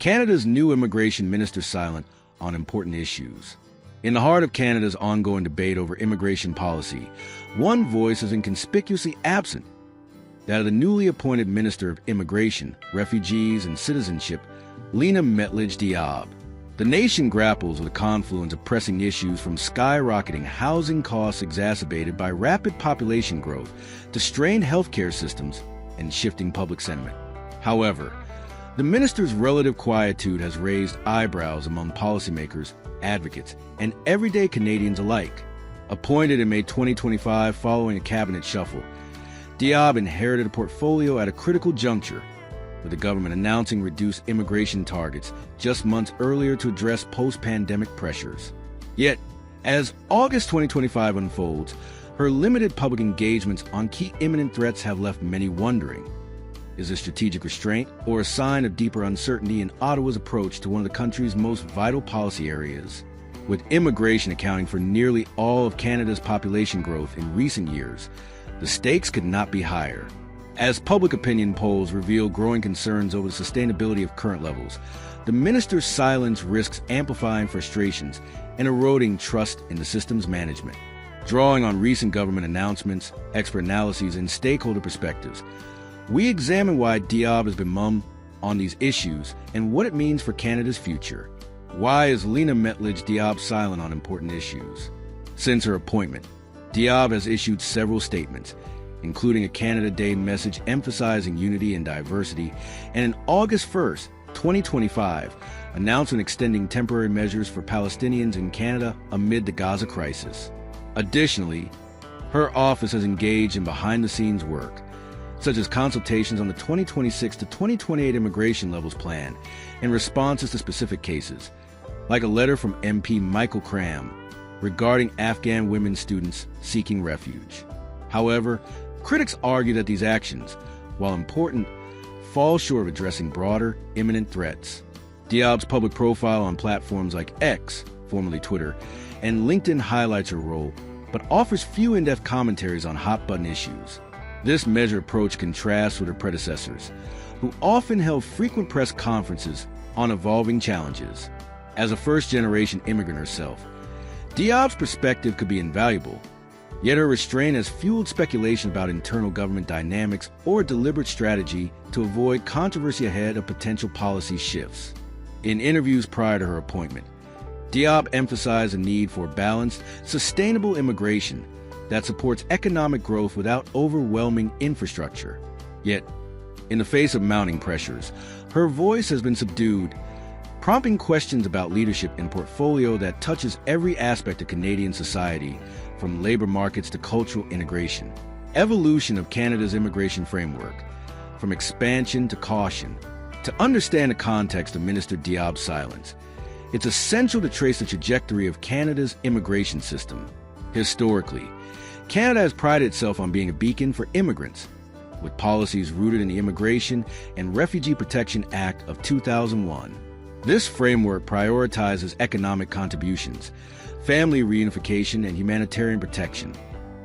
Canada's new immigration minister silent on important issues. In the heart of Canada's ongoing debate over immigration policy, one voice is inconspicuously absent, that of the newly appointed Minister of Immigration, Refugees and Citizenship, Lina Metlidge-Diab. The nation grapples with a confluence of pressing issues from skyrocketing housing costs exacerbated by rapid population growth to strained healthcare systems and shifting public sentiment. However, the minister's relative quietude has raised eyebrows among policymakers, advocates, and everyday Canadians alike. Appointed in May 2025 following a cabinet shuffle, Diab inherited a portfolio at a critical juncture, with the government announcing reduced immigration targets just months earlier to address post-pandemic pressures. Yet, as August 2025 unfolds, her limited public engagements on key imminent threats have left many wondering. Is this strategic restraint or a sign of deeper uncertainty in Ottawa's approach to one of the country's most vital policy areas? With immigration accounting for nearly all of Canada's population growth in recent years, the stakes could not be higher. As public opinion polls reveal growing concerns over the sustainability of current levels, the minister's silence risks amplifying frustrations and eroding trust in the system's management. Drawing on recent government announcements, expert analyses, and stakeholder perspectives, we examine why Diab has been mum on these issues and what it means for Canada's future. Why is Lina Metlidge-Diab silent on important issues? Since her appointment, Diab has issued several statements, including a Canada Day message emphasizing unity and diversity, and an August 1st, 2025, announcement extending temporary measures for Palestinians in Canada amid the Gaza crisis. Additionally, her office has engaged in behind-the-scenes work, such as consultations on the 2026 to 2028 immigration levels plan and responses to specific cases, like a letter from MP Michael Cram regarding Afghan women students seeking refuge. However, critics argue that these actions, while important, fall short of addressing broader, imminent threats. Diab's public profile on platforms like X, formerly Twitter, and LinkedIn highlights her role, but offers few in-depth commentaries on hot-button issues. This measured approach contrasts with her predecessors, who often held frequent press conferences on evolving challenges. As a first-generation immigrant herself, Diab's perspective could be invaluable, yet her restraint has fueled speculation about internal government dynamics or deliberate strategy to avoid controversy ahead of potential policy shifts. In interviews prior to her appointment, Diab emphasized the need for balanced, sustainable immigration that supports economic growth without overwhelming infrastructure. Yet, in the face of mounting pressures, her voice has been subdued, prompting questions about leadership in a portfolio that touches every aspect of Canadian society, from labor markets to cultural integration. Evolution of Canada's immigration framework, from expansion to caution. To understand the context of Minister Diab's silence, it's essential to trace the trajectory of Canada's immigration system. Historically, Canada has prided itself on being a beacon for immigrants, with policies rooted in the Immigration and Refugee Protection Act of 2001. This framework prioritizes economic contributions, family reunification, and humanitarian protection,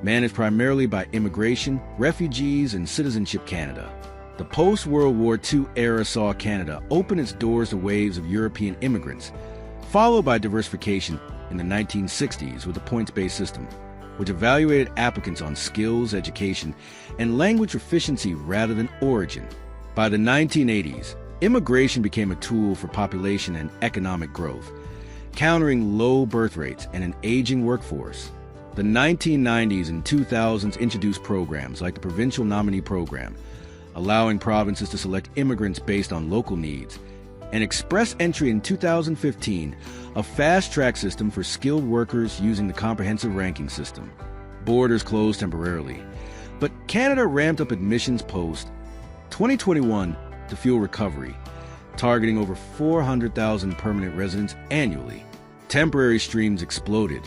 managed primarily by Immigration, Refugees, and Citizenship Canada. The post-World War II era saw Canada open its doors to waves of European immigrants, followed by diversification in the 1960s with a points-based system, which evaluated applicants on skills, education, and language proficiency rather than origin. By the 1980s, immigration became a tool for population and economic growth, countering low birth rates and an aging workforce. The 1990s and 2000s introduced programs like the Provincial Nominee Program, allowing provinces to select immigrants based on local needs, and express entry in 2015, a fast-track system for skilled workers using the comprehensive ranking system. Borders closed temporarily, but Canada ramped up admissions post-2021 to fuel recovery, targeting over 400,000 permanent residents annually. Temporary streams exploded.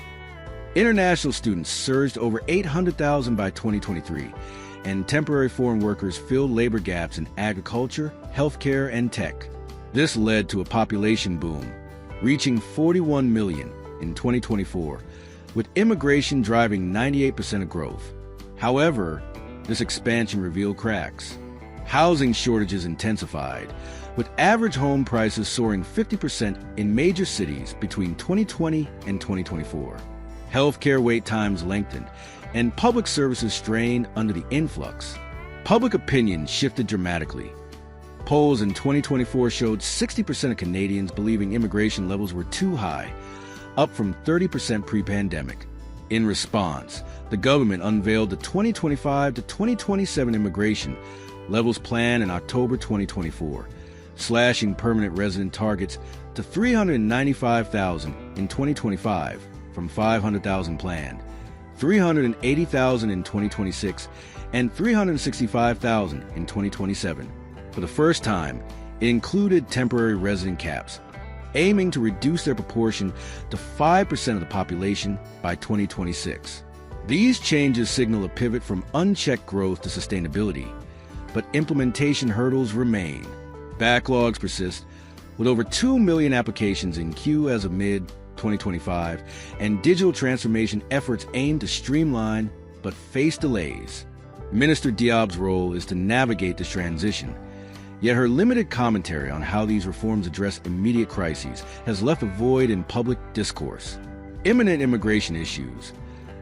International students surged over 800,000 by 2023, and temporary foreign workers filled labor gaps in agriculture, healthcare, and tech. This led to a population boom, reaching 41 million in 2024, with immigration driving 98% of growth. However, this expansion revealed cracks. Housing shortages intensified, with average home prices soaring 50% in major cities between 2020 and 2024. Healthcare wait times lengthened, and public services strained under the influx. Public opinion shifted dramatically. Polls in 2024 showed 60% of Canadians believing immigration levels were too high, up from 30% pre-pandemic. In response, the government unveiled the 2025 to 2027 immigration levels plan in October 2024, slashing permanent resident targets to 395,000 in 2025 from 500,000 planned, 380,000 in 2026, and 365,000 in 2027. For the first time, it included temporary resident caps, aiming to reduce their proportion to 5% of the population by 2026. These changes signal a pivot from unchecked growth to sustainability, but implementation hurdles remain. Backlogs persist, with over 2 million applications in queue as of mid-2025, and digital transformation efforts aim to streamline but face delays. Minister Diab's role is to navigate this transition, yet her limited commentary on how these reforms address immediate crises has left a void in public discourse. Imminent immigration issues,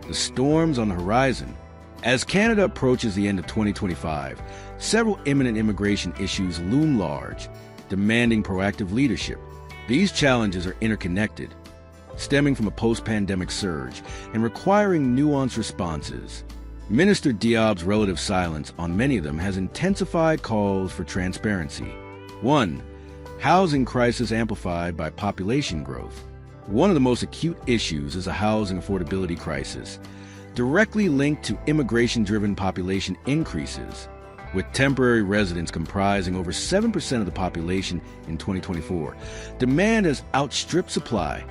the storms on the horizon. As Canada approaches the end of 2025, several imminent immigration issues loom large, demanding proactive leadership. These challenges are interconnected, stemming from a post-pandemic surge and requiring nuanced responses. Minister Diab's relative silence on many of them has intensified calls for transparency. 1. Housing crisis amplified by population growth. One of the most acute issues is a housing affordability crisis, directly linked to immigration-driven population increases. With temporary residents comprising over 7% of the population in 2024, demand has outstripped supply,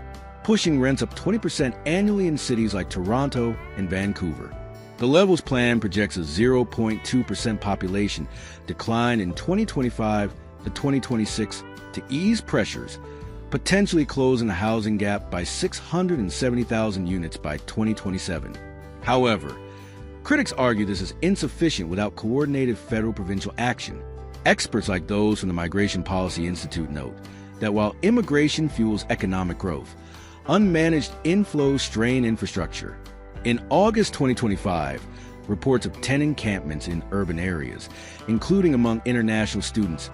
pushing rents up 20% annually in cities like Toronto and Vancouver. The Levels Plan projects a 0.2% population decline in 2025 to 2026 to ease pressures, potentially closing the housing gap by 670,000 units by 2027. However, critics argue this is insufficient without coordinated federal-provincial action. Experts like those from the Migration Policy Institute note that while immigration fuels economic growth, unmanaged inflows strain infrastructure. In August 2025, reports of 10 encampments in urban areas, including among international students,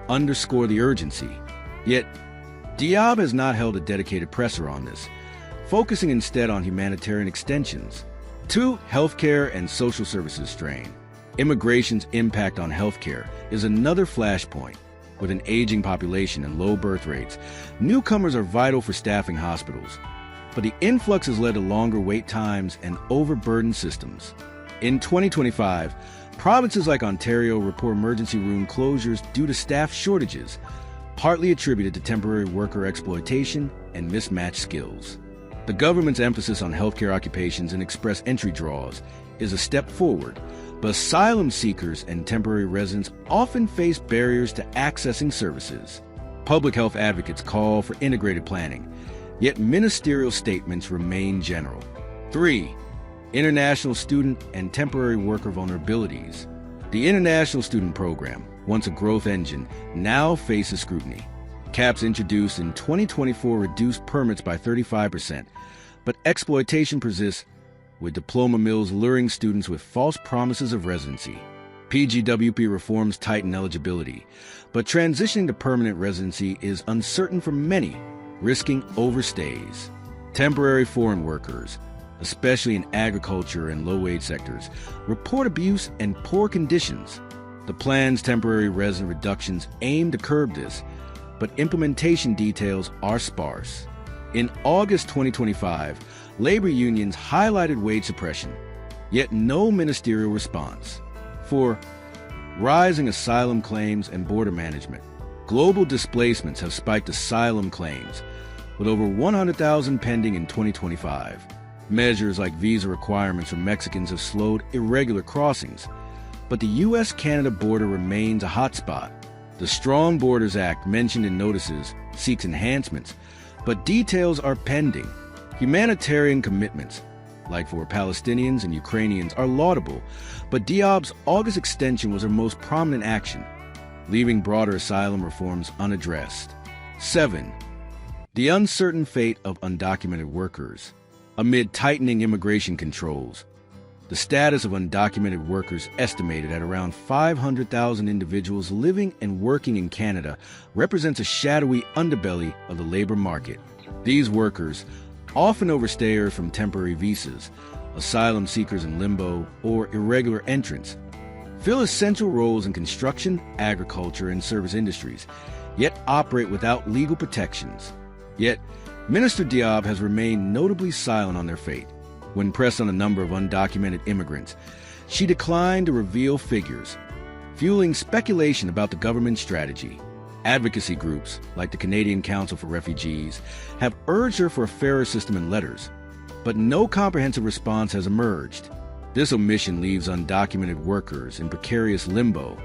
underscore the urgency. Yet, Diab has not held a dedicated presser on this, focusing instead on humanitarian extensions. 2. Healthcare and social services strain. Immigration's impact on healthcare is another flashpoint. With an aging population and low birth rates, newcomers are vital for staffing hospitals. But the influx has led to longer wait times and overburdened systems. In 2025, provinces like Ontario report emergency room closures due to staff shortages, partly attributed to temporary worker exploitation and mismatched skills. The government's emphasis on healthcare occupations and express entry draws is a step forward, but asylum seekers and temporary residents often face barriers to accessing services. Public health advocates call for integrated planning, yet ministerial statements remain general. 3. International student and temporary worker vulnerabilities. The International Student Program, once a growth engine, now faces scrutiny. Caps introduced in 2024 reduced permits by 35%, but exploitation persists, with diploma mills luring students with false promises of residency. PGWP reforms tighten eligibility, but transitioning to permanent residency is uncertain for many, risking overstays. Temporary foreign workers, especially in agriculture and low-wage sectors, report abuse and poor conditions. The plan's temporary resident reductions aim to curb this, but implementation details are sparse. In August 2025, labor unions highlighted wage suppression, yet no ministerial response. 4. Rising asylum claims and border management. Global displacements have spiked asylum claims, with over 100,000 pending in 2025. Measures like visa requirements for Mexicans have slowed irregular crossings, but the U.S.-Canada border remains a hotspot. The Strong Borders Act mentioned in notices seeks enhancements, but details are pending. Humanitarian commitments, like for Palestinians and Ukrainians, are laudable, but Diab's August extension was her most prominent action. leaving broader asylum reforms unaddressed. 7. The uncertain fate of undocumented workers. Amid tightening immigration controls, the status of undocumented workers, estimated at around 500,000 individuals living and working in Canada, represents a shadowy underbelly of the labor market. These workers, often overstayers from temporary visas, asylum seekers in limbo, or irregular entrants, fill essential roles in construction, agriculture, and service industries, yet operate without legal protections. Yet, Minister Diab has remained notably silent on their fate. When pressed on the number of undocumented immigrants, she declined to reveal figures, fueling speculation about the government's strategy. Advocacy groups, like the Canadian Council for Refugees, have urged her for a fairer system in letters, but no comprehensive response has emerged. This omission leaves undocumented workers in precarious limbo,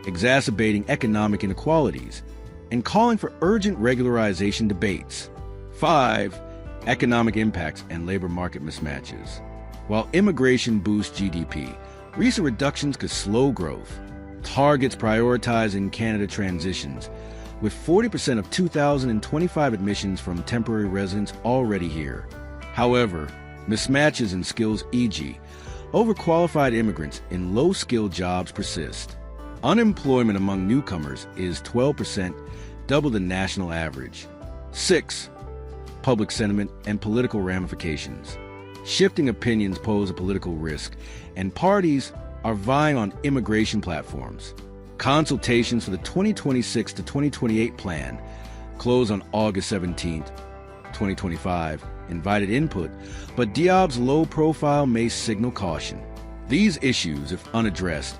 exacerbating economic inequalities and calling for urgent regularization debates. 5. Economic impacts and labor market mismatches. While immigration boosts GDP, recent reductions could slow growth. Targets prioritizing Canada transitions, with 40% of 2025 admissions from temporary residents already here. However, mismatches in skills, e.g., overqualified immigrants in low-skilled jobs, persist. Unemployment among newcomers is 12%, double the national average. 6. Public sentiment and political ramifications. Shifting opinions pose a political risk, and parties are vying on immigration platforms. Consultations for the 2026 to 2028 plan closed on August 17, 2025, invited input, but Diab's low profile may signal caution. These issues, if unaddressed,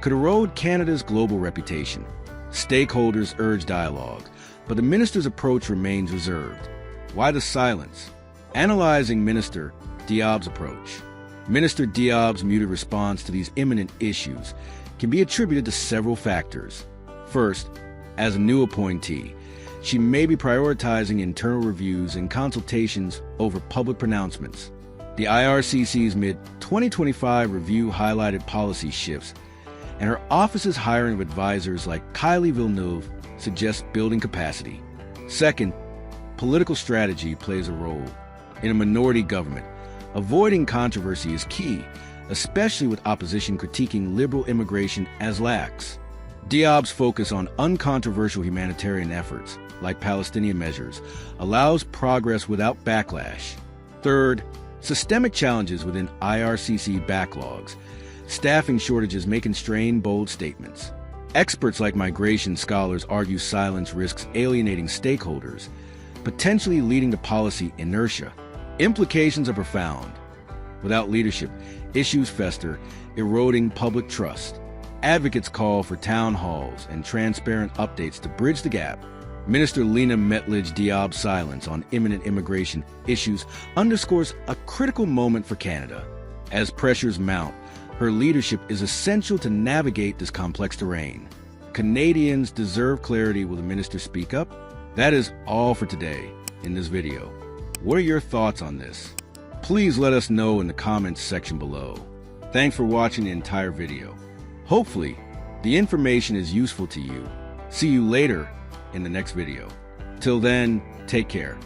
could erode Canada's global reputation. Stakeholders urge dialogue, but the minister's approach remains reserved. Why the silence? Analyzing Minister Diab's approach. Minister Diab's muted response to these imminent issues can be attributed to several factors. First, as a new appointee, she may be prioritizing internal reviews and consultations over public pronouncements. The IRCC's mid-2025 review highlighted policy shifts, and her office's hiring of advisors like Kylie Villeneuve suggests building capacity. Second, political strategy plays a role. In a minority government, avoiding controversy is key, especially with opposition critiquing liberal immigration as lax. Diab's focus on uncontroversial humanitarian efforts, like Palestinian measures, allows progress without backlash. Third, systemic challenges within IRCC backlogs. Staffing shortages may constrain bold statements. Experts like migration scholars argue silence risks alienating stakeholders, potentially leading to policy inertia. Implications are profound. Without leadership, issues fester, eroding public trust. Advocates call for town halls and transparent updates to bridge the gap. Minister Lena Metledge Diab's silence on imminent immigration issues underscores a critical moment for Canada. As pressures mount, her leadership is essential to navigate this complex terrain. Canadians deserve clarity. Will the minister speak up? That is all for today in this video. What are your thoughts on this? Please let us know in the comments section below. Thanks for watching the entire video. Hopefully, the information is useful to you. See you later in the next video. Till then, take care.